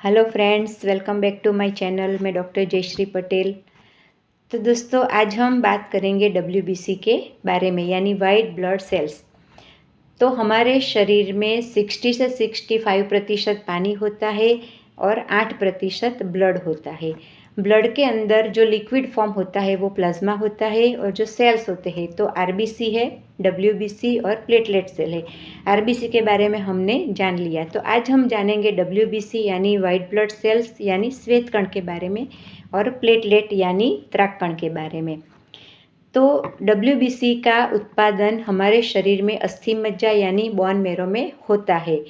Hello friends, welcome back to my channel. मैं doctor Jayshree Patel. तो दोस्तों, आज हम बात करेंगे डब्ल्यूबीसी के बारे में, यानी वाइट ब्लड सेल्स। तो हमारे शरीर में 60 से 65% पानी होता है और 8% ब्लड होता है। ब्लड के अंदर जो लिक्विड फॉर्म होता है वो प्लाज्मा होता है, और जो सेल्स होते हैं तो आरबीसी है, डब्ल्यूबीसी और प्लेटलेट सेल है। आरबीसी के बारे में हमने जान लिया, तो आज हम जानेंगे डब्ल्यूबीसी यानी वाइट ब्लड सेल्स यानी श्वेत कण के बारे में, और प्लेटलेट यानी त्राक कण के बारे में। तो डब्ल्यूबीसी का उत्पादन हमारे शरीर में अस्थि मज्जा यानी बोन मैरो में होता है।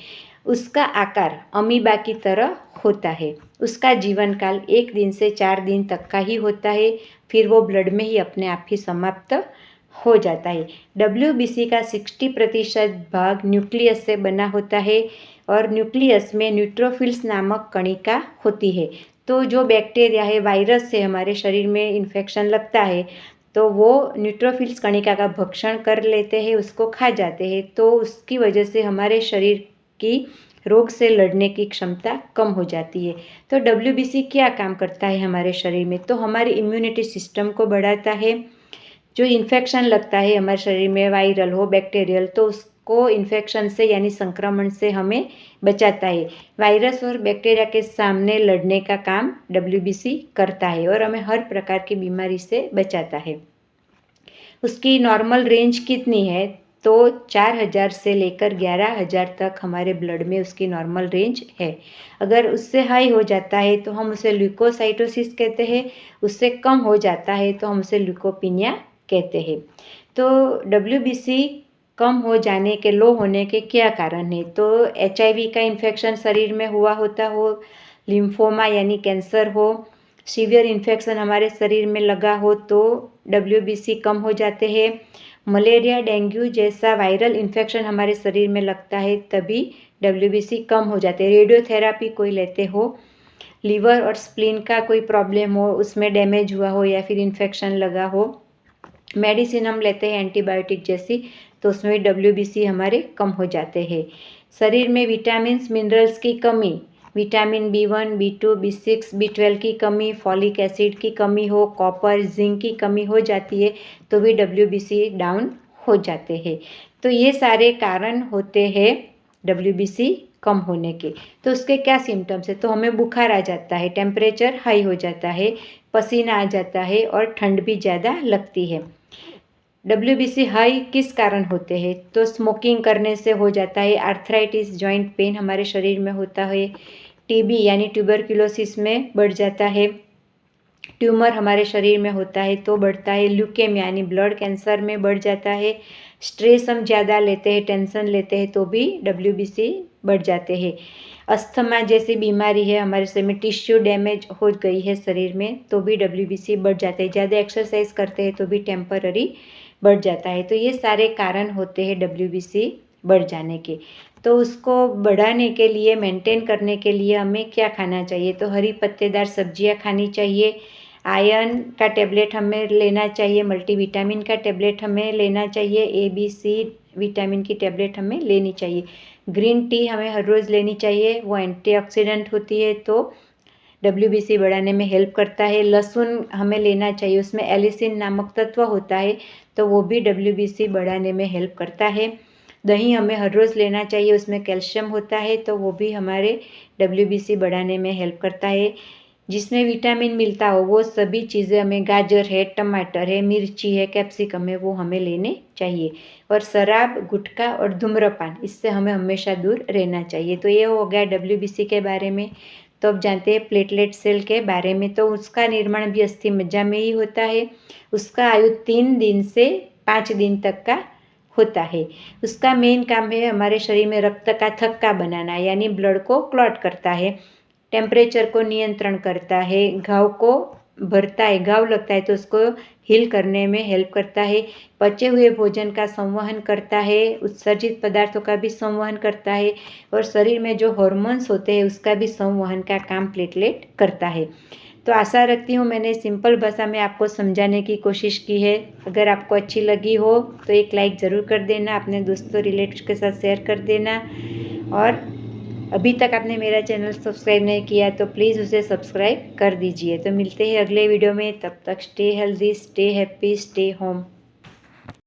उसका आकार अमीबा की तरह होता है। उसका जीवन काल 1 दिन से 4 दिन तक का ही होता है, फिर वो ब्लड में ही अपने आप ही समाप्त हो जाता है। डब्ल्यूबीसी का 60% भाग न्यूक्लियस से बना होता है, और न्यूक्लियस में न्यूट्रोफिल्स नामक कणिका होती है। तो जो बैक्टीरिया है, वायरस से हमारे शरीर में इन्फेक्शन लगता है तो वो न्यूट्रोफिल्स कणिका का भक्षण कर लेते हैं, उसको खा जाते हैं। तो उसकी वजह से हमारे शरीर की रोग से लड़ने की क्षमता कम हो जाती है। तो डब्ल्यूबीसी क्या काम करता है हमारे शरीर में? तो हमारी इम्यूनिटी सिस्टम को बढ़ाता है। जो इन्फेक्शन लगता है हमारे शरीर में, वायरल हो बैक्टीरियल, तो उसको इन्फेक्शन से यानी संक्रमण से हमें बचाता है। वायरस और बैक्टीरिया के सामने लड़ने का काम डब्ल्यूबीसी करता है, और हमें हर प्रकार की बीमारी से बचाता है। उसकी नॉर्मल रेंज कितनी है? तो 4000 से लेकर 11000 तक हमारे ब्लड में उसकी नॉर्मल रेंज है। अगर उससे हाई हो जाता है तो हम उसे ल्यूकोसाइटोसिस कहते हैं, उससे कम हो जाता है तो हम उसे ल्यूकोपिनिया कहते हैं। तो डब्ल्यूबीसी कम हो जाने के, लो होने के क्या कारण है? तो एचआईवी का इन्फेक्शन शरीर में हुआ होता हो, लिम्फोमा यानी कैंसर हो, सीवियर इन्फेक्शन हमारे शरीर में लगा हो तो डब्ल्यूबीसी कम हो जाते हैं। मलेरिया, डेंगू जैसा वायरल इन्फेक्शन हमारे शरीर में लगता है तभी डब्ल्यूबीसी कम हो जाते हैं। रेडियोथेरापी कोई लेते हो, लीवर और स्प्लीन का कोई प्रॉब्लम हो, उसमें डैमेज हुआ हो या फिर इन्फेक्शन लगा हो, मेडिसिन हम लेते हैं एंटीबायोटिक जैसी, तो उसमें डब्ल्यूबीसी हमारे कम हो जाते हैं। शरीर में विटामिन्स, मिनरल्स की कमी, vitamin B1, B2, B6, B12 की कमी, फॉलिक एसिड की कमी हो, कॉपर, जिंक की कमी हो जाती है तो भी डब्ल्यूबीसी डाउन हो जाते हैं। तो ये सारे कारण होते हैं डब्ल्यूबीसी कम होने के। तो उसके क्या सिम्टम्स है? तो हमें बुखार आ जाता है, टेम्परेचर हाई हो जाता है, पसीना आ जाता है और ठंड भी ज़्यादा लगती है। डब्ल्यूबीसी हाई किस कारण होते हैं? तो स्मोकिंग करने से हो जाता है, आर्थराइटिस, जॉइंट पेन हमारे शरीर में होता है, टीबी यानी ट्यूबरक्लोसिस में बढ़ जाता है, ट्यूमर हमारे शरीर में होता है तो बढ़ता है, ल्यूकेमिया यानी ब्लड कैंसर में बढ़ जाता है, स्ट्रेस हम ज़्यादा लेते हैं, टेंशन लेते हैं तो भी डब्ल्यूबीसी बढ़ जाते हैं। अस्थमा जैसी बीमारी है, हमारे शरीर में टिश्यू डैमेज हो गई है शरीर में तो भी डब्ल्यूबीसी बढ़ जाते हैं। ज़्यादा एक्सरसाइज करते हैं तो भी टेम्पररी बढ़ जाता है। तो ये सारे कारण होते हैं डब्ल्यूबीसी बढ़ जाने के। तो उसको बढ़ाने के लिए, मेंटेन करने के लिए हमें क्या खाना चाहिए? तो हरी पत्तेदार सब्जियां खानी चाहिए, आयरन का टेबलेट हमें लेना चाहिए, मल्टीविटामिन का टेबलेट हमें लेना चाहिए, ABC विटामिन की टेबलेट हमें लेनी चाहिए। ग्रीन टी हमें हर रोज़ लेनी चाहिए, वो एंटीऑक्सीडेंट होती है तो डब्ल्यूबीसी बढ़ाने में हेल्प करता है। लहसुन हमें लेना चाहिए, उसमें एलिसिन नामक तत्व होता है तो वो भी डब्ल्यूबीसी बढ़ाने में हेल्प करता है। दही हमें हर रोज़ लेना चाहिए, उसमें कैल्शियम होता है तो वो भी हमारे डब्ल्यूबीसी बढ़ाने में हेल्प करता है। जिसमें विटामिन मिलता हो वो सभी चीज़ें हमें, गाजर है, टमाटर है, मिर्ची है, कैप्सिकम है, वो हमें लेने चाहिए। और शराब, गुटखा और धूम्रपान, इससे हमें हमेशा दूर रहना चाहिए। तो ये हो गया डब्ल्यूबीसी के बारे में। तो अब जानते हैं प्लेटलेट सेल के बारे में। तो उसका निर्माण भी अस्थि मज्जा में ही होता है। उसका आयु 3 दिन से 5 दिन तक का होता है। उसका मेन काम है हमारे शरीर में रक्त का थक्का बनाना, यानी ब्लड को क्लॉट करता है, टेम्परेचर को नियंत्रण करता है, घाव को भरता है, घाव लगता है तो उसको हील करने में हेल्प करता है, पचे हुए भोजन का संवहन करता है, उत्सर्जित पदार्थों का भी संवहन करता है, और शरीर में जो हार्मोन्स होते हैं उसका भी संवहन का काम प्लेटलेट करता है। तो आशा रखती हूँ मैंने सिंपल भाषा में आपको समझाने की कोशिश की है। अगर आपको अच्छी लगी हो तो एक लाइक ज़रूर कर देना, अपने दोस्तों, रिलेटिव्स के साथ शेयर कर देना, और अभी तक आपने मेरा चैनल सब्सक्राइब नहीं किया तो प्लीज़ उसे सब्सक्राइब कर दीजिए। तो मिलते हैं अगले वीडियो में, तब तक stay healthy, stay happy, stay home.